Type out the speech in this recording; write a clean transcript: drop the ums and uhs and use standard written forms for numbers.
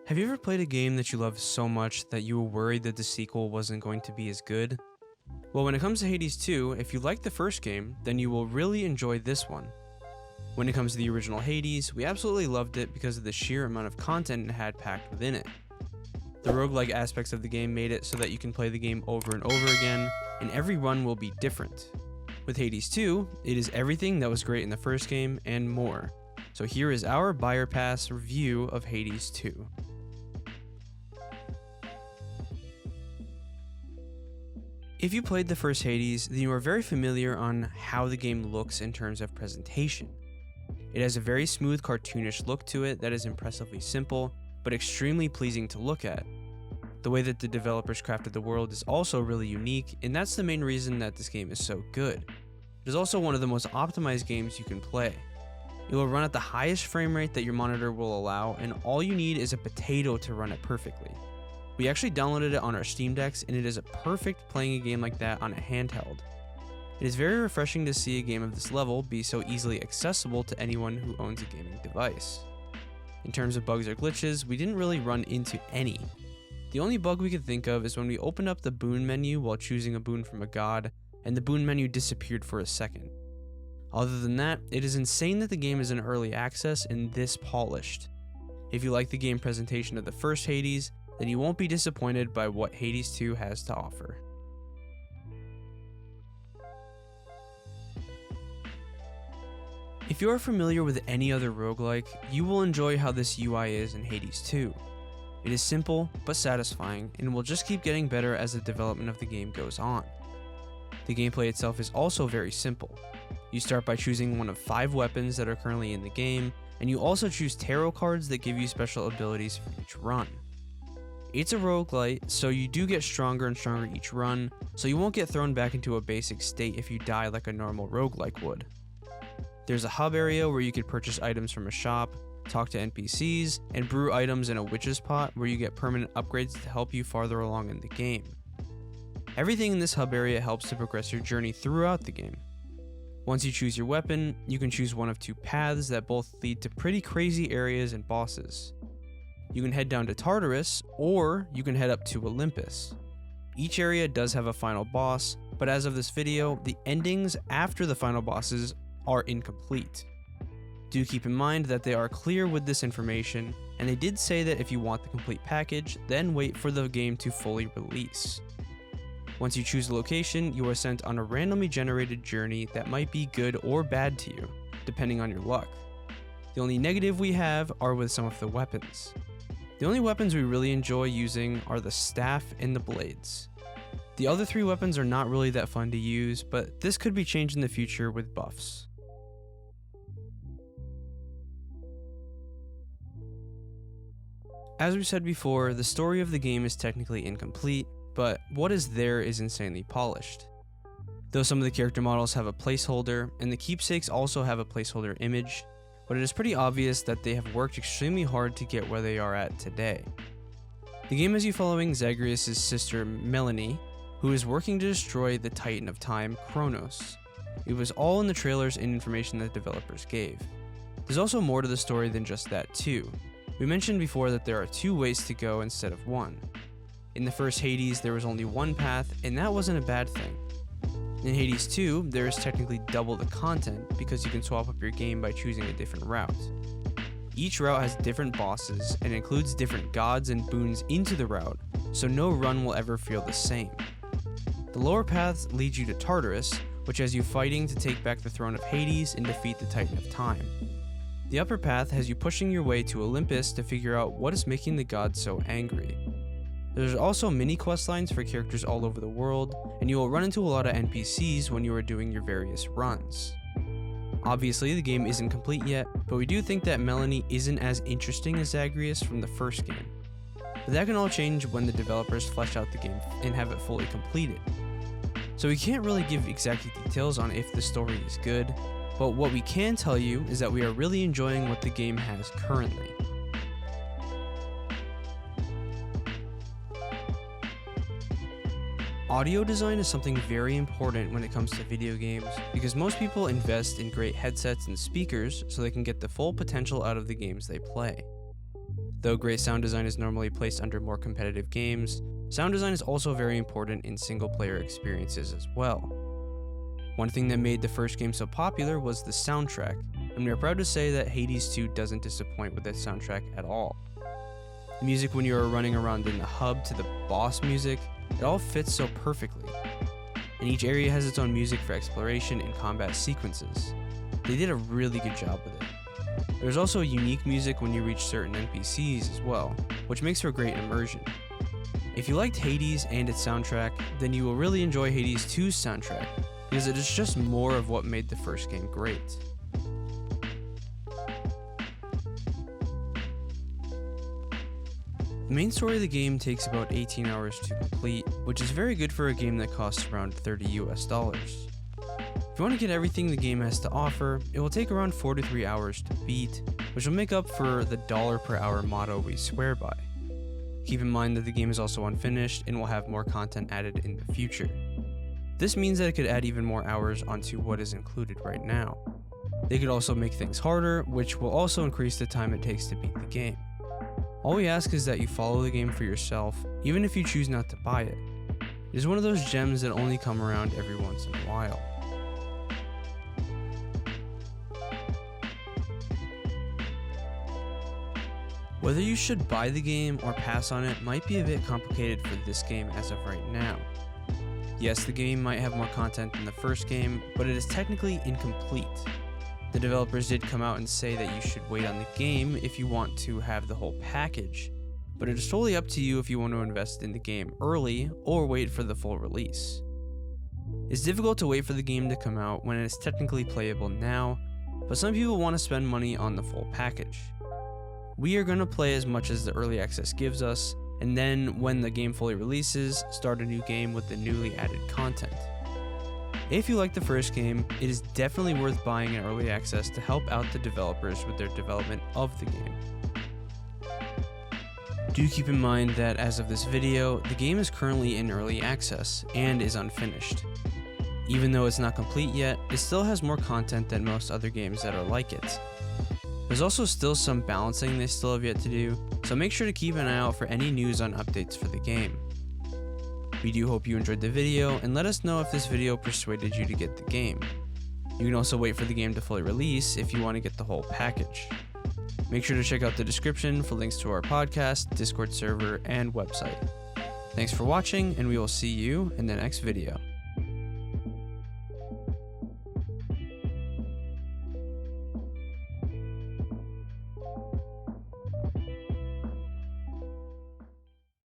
Have you ever played a game that you loved so much that you were worried that the sequel wasn't going to be as good? Well, when it comes to Hades 2, if you liked the first game, then you will really enjoy this one. When it comes to the original Hades, we absolutely loved it because of the sheer amount of content it had packed within it. The roguelike aspects of the game made it so that you can play the game over and over again, and every run will be different. With Hades 2, it is everything that was great in the first game and more. So here is our Buyer Pass review of Hades 2. If you played the first Hades, then you are very familiar on how the game looks in terms of presentation. It has a very smooth cartoonish look to it that is impressively simple, but extremely pleasing to look at. The way that the developers crafted the world is also really unique, and that's the main reason that this game is so good. It is also one of the most optimized games you can play. It will run at the highest frame rate that your monitor will allow, and all you need is a potato to run it perfectly. We actually downloaded it on our Steam Decks, and it is perfect playing a game like that on a handheld. It is very refreshing to see a game of this level be so easily accessible to anyone who owns a gaming device. In terms of bugs or glitches, we didn't really run into any. The only bug we could think of is when we opened up the boon menu while choosing a boon from a god, and the boon menu disappeared for a second. Other than that, it is insane that the game is in early access and this polished. If you like the game presentation of the first Hades, then you won't be disappointed by what Hades 2 has to offer. If you are familiar with any other roguelike, you will enjoy how this UI is in Hades 2. It is simple but satisfying and will just keep getting better as the development of the game goes on. The gameplay itself is also very simple. You start by choosing one of 5 weapons that are currently in the game, and you also choose tarot cards that give you special abilities for each run. It's a roguelite, so you do get stronger and stronger each run, so you won't get thrown back into a basic state if you die like a normal roguelike would. There's a hub area where you could purchase items from a shop, talk to NPCs, and brew items in a witch's pot where you get permanent upgrades to help you farther along in the game. Everything in this hub area helps to progress your journey throughout the game. Once you choose your weapon, you can choose one of 2 paths that both lead to pretty crazy areas and bosses. You can head down to Tartarus, or you can head up to Olympus. Each area does have a final boss, but as of this video, the endings after the final bosses are incomplete. Do keep in mind that they are clear with this information, and they did say that if you want the complete package, then wait for the game to fully release. Once you choose a location, you are sent on a randomly generated journey that might be good or bad to you, depending on your luck. The only negative we have are with some of the weapons. The only weapons we really enjoy using are the staff and the blades. The other 3 weapons are not really that fun to use, but this could be changed in the future with buffs. As we said before, the story of the game is technically incomplete, but what is there is insanely polished. Though some of the character models have a placeholder, and the keepsakes also have a placeholder image, but it is pretty obvious that they have worked extremely hard to get where they are at today. The game has you following Zagreus' sister Melanie, who is working to destroy the Titan of Time, Kronos. It was all in the trailers and information that developers gave. There's also more to the story than just that too. We mentioned before that there are 2 ways to go instead of 1. In the first Hades, there was only 1 path, and that wasn't a bad thing. In Hades 2, there is technically double the content because you can swap up your game by choosing a different route. Each route has different bosses and includes different gods and boons into the route, so no run will ever feel the same. The lower paths lead you to Tartarus, which has you fighting to take back the throne of Hades and defeat the Titan of Time. The upper path has you pushing your way to Olympus to figure out what is making the gods so angry. There's also mini questlines for characters all over the world, and you will run into a lot of NPCs when you are doing your various runs. Obviously, the game isn't complete yet, but we do think that Melanie isn't as interesting as Zagreus from the first game. But that can all change when the developers flesh out the game and have it fully completed. So we can't really give exact details on if the story is good, but what we can tell you is that we are really enjoying what the game has currently. Audio design is something very important when it comes to video games because most people invest in great headsets and speakers so they can get the full potential out of the games they play. Though great sound design is normally placed under more competitive games, sound design is also very important in single-player experiences as well. One thing that made the first game so popular was the soundtrack, and we are proud to say that Hades 2 doesn't disappoint with its soundtrack at all. The music when you are running around in the hub to the boss music, it all fits so perfectly. And each area has its own music for exploration and combat sequences. They did a really good job with it. There's also unique music when you reach certain NPCs as well, which makes for great immersion. If you liked Hades and its soundtrack, then you will really enjoy Hades 2's soundtrack, because it is just more of what made the first game great. The main story of the game takes about 18 hours to complete, which is very good for a game that costs around $30 US. If you want to get everything the game has to offer, it will take around 4 to 3 hours to beat, which will make up for the $1 per hour motto we swear by. Keep in mind that the game is also unfinished and will have more content added in the future. This means that it could add even more hours onto what is included right now. They could also make things harder, which will also increase the time it takes to beat the game. All we ask is that you follow the game for yourself, even if you choose not to buy it. It is one of those gems that only come around every once in a while. Whether you should buy the game or pass on it might be a bit complicated for this game as of right now. Yes, the game might have more content than the first game, but it is technically incomplete. The developers did come out and say that you should wait on the game if you want to have the whole package, but it is totally up to you if you want to invest in the game early or wait for the full release. It's difficult to wait for the game to come out when it is technically playable now, but some people want to spend money on the full package. We are going to play as much as the early access gives us, and then when the game fully releases, start a new game with the newly added content. If you like the first game, it is definitely worth buying in early access to help out the developers with their development of the game. Do keep in mind that as of this video, the game is currently in early access and is unfinished. Even though it's not complete yet, it still has more content than most other games that are like it. There's also still some balancing they still have yet to do, so make sure to keep an eye out for any news on updates for the game. We do hope you enjoyed the video, and let us know if this video persuaded you to get the game. You can also wait for the game to fully release if you want to get the whole package. Make sure to check out the description for links to our podcast, Discord server, and website. Thanks for watching, and we will see you in the next video.